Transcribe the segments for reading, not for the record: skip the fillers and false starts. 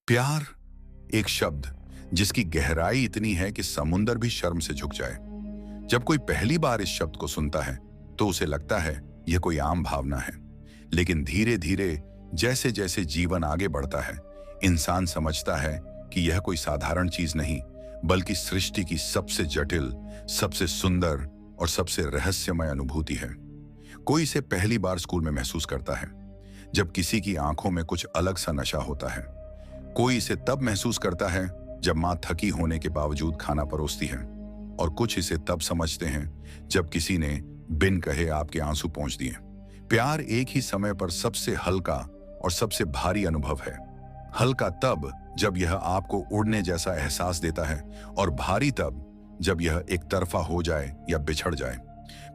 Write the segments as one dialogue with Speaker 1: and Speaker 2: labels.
Speaker 1: प्यार एक शब्द जिसकी गहराई इतनी है कि समुंदर भी शर्म से झुक जाए। जब कोई पहली बार इस शब्द को सुनता है तो उसे लगता है यह कोई आम भावना है, लेकिन धीरे धीरे जैसे जैसे जीवन आगे बढ़ता है, इंसान समझता है कि यह कोई साधारण चीज नहीं, बल्कि सृष्टि की सबसे जटिल, सबसे सुंदर और सबसे रहस्यमय अनुभूति है। कोई इसे पहली बार स्कूल में महसूस करता है जब किसी की आंखों में कुछ अलग सा नशा होता है। कोई इसे तब महसूस करता है जब मां थकी होने के बावजूद खाना परोसती है, और कुछ इसे तब समझते हैं जब किसी ने बिन कहे आपके आंसू पोंछ दिए। प्यार एक ही समय पर सबसे हल्का और सबसे भारी अनुभव है। हल्का तब जब यह आपको उड़ने जैसा एहसास देता है, और भारी तब जब यह एक तरफा हो जाए या बिछड़ जाए।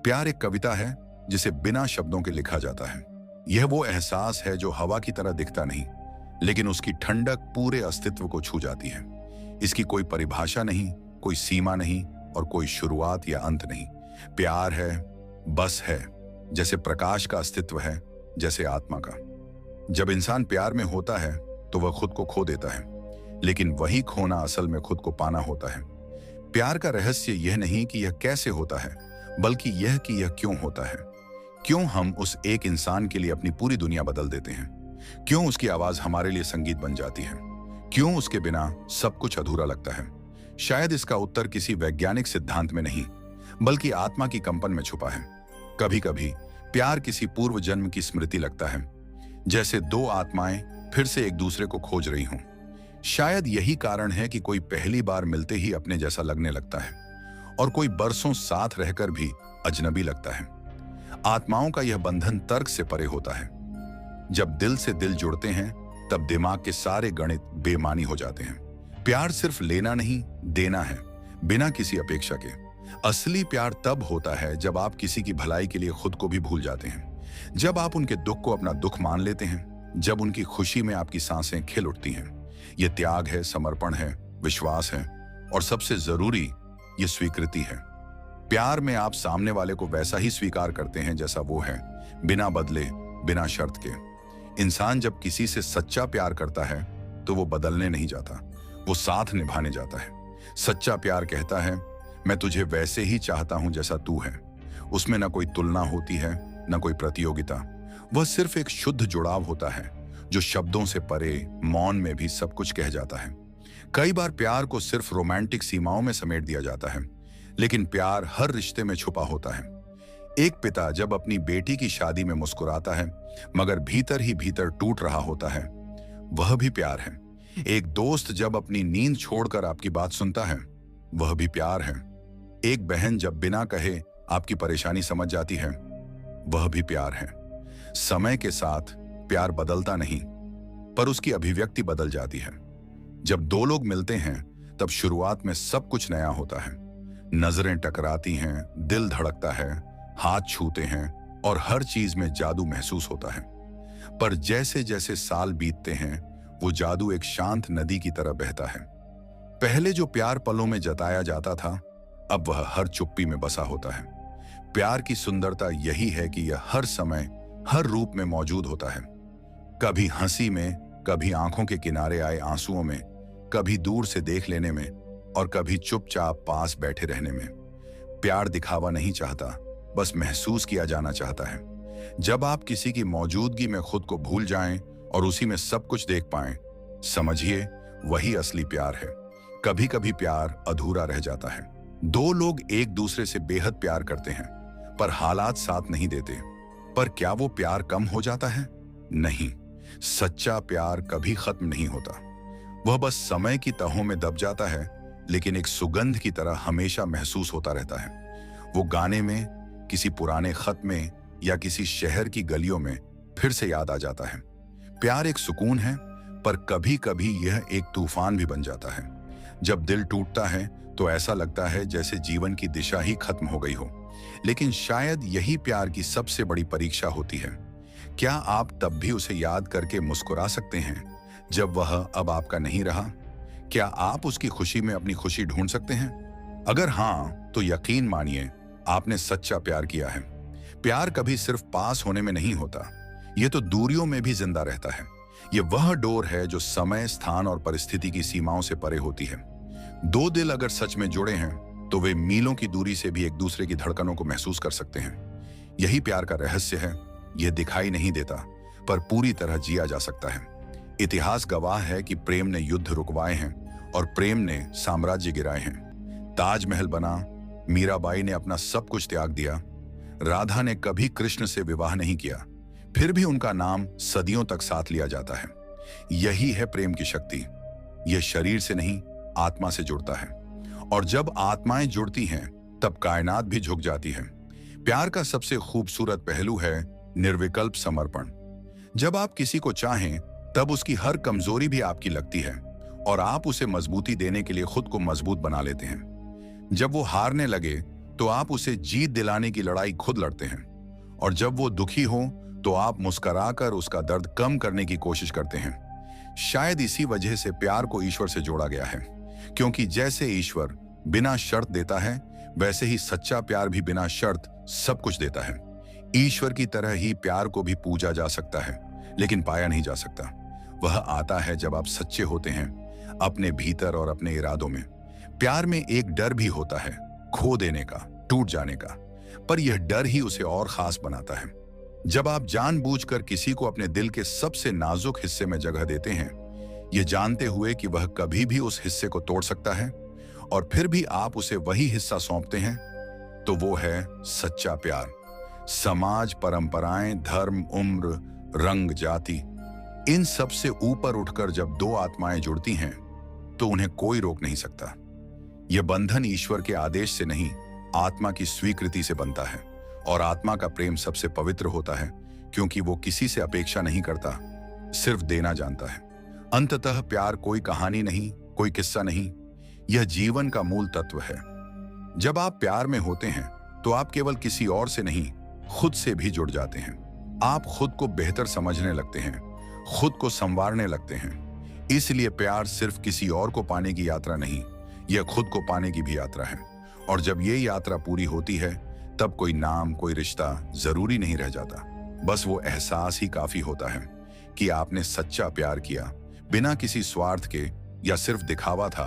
Speaker 1: प्यार एक कविता है जिसे बिना शब्दों के लिखा जाता है। यह वो एहसास है जो हवा की तरह दिखता नहीं, लेकिन उसकी ठंडक पूरे अस्तित्व को छू जाती है। इसकी कोई परिभाषा नहीं, कोई सीमा नहीं और कोई शुरुआत या अंत नहीं। प्यार है, बस है, जैसे प्रकाश का अस्तित्व है, जैसे आत्मा का। जब इंसान प्यार में होता है तो वह खुद को खो देता है, लेकिन वही खोना असल में खुद को पाना होता है। प्यार का रहस्य यह नहीं कि यह कैसे होता है, बल्कि यह कि यह क्यों होता है। क्यों हम उस एक इंसान के लिए अपनी पूरी दुनिया बदल देते हैं? क्यों उसकी आवाज हमारे लिए संगीत बन जाती है? क्यों उसके बिना सब कुछ अधूरा लगता है? शायद इसका उत्तर किसी वैज्ञानिक सिद्धांत में नहीं, बल्कि आत्मा की कंपन में छुपा है। कभी कभी प्यार किसी पूर्व जन्म की स्मृति लगता है, जैसे दो आत्माएं फिर से एक दूसरे को खोज रही हों। शायद यही कारण है कि कोई पहली बार मिलते ही अपने जैसा लगने लगता है, और कोई बरसों साथ रहकर भी अजनबी लगता है। आत्माओं का यह बंधन तर्क से परे होता है। जब दिल से दिल जुड़ते हैं, तब दिमाग के सारे गणित बेमानी हो जाते हैं। प्यार सिर्फ लेना नहीं, देना है, बिना किसी अपेक्षा के। असली प्यार तब होता है जब आप किसी की भलाई के लिए खुद को भी भूल जाते हैं, जब आप उनके दुख को अपना दुख मान लेते हैं, जब उनकी खुशी में आपकी सांसें खिल उठती हैं। यह त्याग है, समर्पण है, विश्वास है, और सबसे जरूरी यह स्वीकृति है। प्यार में आप सामने वाले को वैसा ही स्वीकार करते हैं जैसा वो है, बिना बदले, बिना शर्त के। इंसान जब किसी से सच्चा प्यार करता है तो वो बदलने नहीं जाता, वो साथ निभाने जाता है। सच्चा प्यार कहता है, मैं तुझे वैसे ही चाहता हूं जैसा तू है। उसमें ना कोई तुलना होती है, ना कोई प्रतियोगिता। वह सिर्फ एक शुद्ध जुड़ाव होता है जो शब्दों से परे, मौन में भी सब कुछ कह जाता है। कई बार प्यार को सिर्फ रोमांटिक सीमाओं में समेट दिया जाता है, लेकिन प्यार हर रिश्ते में छुपा होता है। एक पिता जब अपनी बेटी की शादी में मुस्कुराता है, मगर भीतर ही भीतर टूट रहा होता है, वह भी प्यार है। एक दोस्त जब अपनी नींद छोड़कर आपकी बात सुनता है, वह भी प्यार है। एक बहन जब बिना कहे आपकी परेशानी समझ जाती है, वह भी प्यार है। समय के साथ प्यार बदलता नहीं, पर उसकी अभिव्यक्ति बदल जाती है। जब दो लोग मिलते हैं तब शुरुआत में सब कुछ नया होता है। नजरें टकराती हैं, दिल धड़कता है, हाथ छूते हैं, और हर चीज में जादू महसूस होता है। पर जैसे जैसे साल बीतते हैं, वो जादू एक शांत नदी की तरह बहता है। पहले जो प्यार पलों में जताया जाता था, अब वह हर चुप्पी में बसा होता है। प्यार की सुंदरता यही है कि यह हर समय, हर रूप में मौजूद होता है। कभी हंसी में, कभी आंखों के किनारे आए आंसुओं में, कभी दूर से देख लेने में, और कभी चुपचाप पास बैठे रहने में। प्यार दिखावा नहीं चाहता, बस महसूस किया जाना चाहता है। जब आप किसी की मौजूदगी में खुद को भूल जाएं और उसी में सब कुछ देख पाएं, समझिए वही असली प्यार है। कभी कभी प्यार अधूरा रह जाता है। दो लोग एक दूसरे से बेहद प्यार करते हैं, पर हालात साथ नहीं देते। पर क्या वो प्यार कम हो जाता है? नहीं। सच्चा प्यार कभी खत्म नहीं होता। वह बस समय की तहों में दब जाता है, लेकिन एक सुगंध की तरह हमेशा महसूस होता रहता है। वो गाने में, किसी पुराने खत में, या किसी शहर की गलियों में फिर से याद आ जाता है। प्यार एक सुकून है, पर कभी कभी यह एक तूफान भी बन जाता है। जब दिल टूटता है तो ऐसा लगता है जैसे जीवन की दिशा ही खत्म हो गई हो। लेकिन शायद यही प्यार की सबसे बड़ी परीक्षा होती है। क्या आप तब भी उसे याद करके मुस्कुरा सकते हैं जब वह अब आपका नहीं रहा? क्या आप उसकी खुशी में अपनी खुशी ढूंढ सकते हैं? अगर हाँ, तो यकीन मानिए आपने सच्चा प्यार किया है। प्यार कभी सिर्फ पास होने में नहीं होता, यह तो दूरियों में भी जिंदा रहता है। ये वह डोर है जो समय, स्थान और परिस्थिति की सीमाओं से परे होती है। दो दिल अगर सच में जुड़े हैं तो वे मीलों की दूरी से भी एक दूसरे की धड़कनों को महसूस कर सकते हैं। यही प्यार का रहस्य है। यह दिखाई नहीं देता पर पूरी तरह जिया जा सकता है। इतिहास गवाह है कि प्रेम ने युद्ध रुकवाए हैं और प्रेम ने साम्राज्य गिराए हैं। ताजमहल बना, मीराबाई ने अपना सब कुछ त्याग दिया, राधा ने कभी कृष्ण से विवाह नहीं किया, फिर भी उनका नाम सदियों तक साथ लिया जाता है। यही है प्रेम की शक्ति। यह शरीर से नहीं, आत्मा से जुड़ता है, और जब आत्माएं जुड़ती हैं तब कायनात भी झुक जाती है। प्यार का सबसे खूबसूरत पहलू है निर्विकल्प समर्पण। जब आप किसी को चाहें तब उसकी हर कमजोरी भी आपकी लगती है और आप उसे मजबूती देने के लिए खुद को मजबूत बना लेते हैं। जब वो हारने लगे तो आप उसे जीत दिलाने की लड़ाई खुद लड़ते हैं, और जब वो दुखी हो तो आप मुस्कुराकर उसका दर्द कम करने की कोशिश करते हैं। शायद इसी वजह से प्यार को ईश्वर से जोड़ा गया है, क्योंकि जैसे ईश्वर बिना शर्त देता है, वैसे ही सच्चा प्यार भी बिना शर्त सब कुछ देता है। ईश्वर की तरह ही प्यार को भी पूजा जा सकता है, लेकिन पाया नहीं जा सकता। वह आता है जब आप सच्चे होते हैं अपने भीतर और अपने इरादों में। प्यार में एक डर भी होता है, खो देने का, टूट जाने का, पर यह डर ही उसे और खास बनाता है। जब आप जानबूझकर किसी को अपने दिल के सबसे नाजुक हिस्से में जगह देते हैं, ये जानते हुए कि वह कभी भी उस हिस्से को तोड़ सकता है, और फिर भी आप उसे वही हिस्सा सौंपते हैं, तो वो है सच्चा प्यार। समाज, परंपराएं, धर्म, उम्र, रंग, जाति, इन सब से ऊपर उठकर जब दो आत्माएं जुड़ती हैं तो उन्हें कोई रोक नहीं सकता। यह बंधन ईश्वर के आदेश से नहीं, आत्मा की स्वीकृति से बनता है, और आत्मा का प्रेम सबसे पवित्र होता है क्योंकि वो किसी से अपेक्षा नहीं करता, सिर्फ देना जानता है। अंततः प्यार कोई कहानी नहीं, कोई किस्सा नहीं, यह जीवन का मूल तत्व है। जब आप प्यार में होते हैं तो आप केवल किसी और से नहीं, खुद से भी जुड़ जाते हैं। आप खुद को बेहतर समझने लगते हैं, खुद को संवारने लगते हैं। इसलिए प्यार सिर्फ किसी और को पाने की यात्रा नहीं, यह खुद को पाने की भी यात्रा है। और जब ये यात्रा पूरी होती है तब कोई नाम, कोई रिश्ता जरूरी नहीं रह जाता। बस वो एहसास ही काफी होता है कि आपने सच्चा प्यार किया, बिना किसी स्वार्थ के या सिर्फ दिखावा था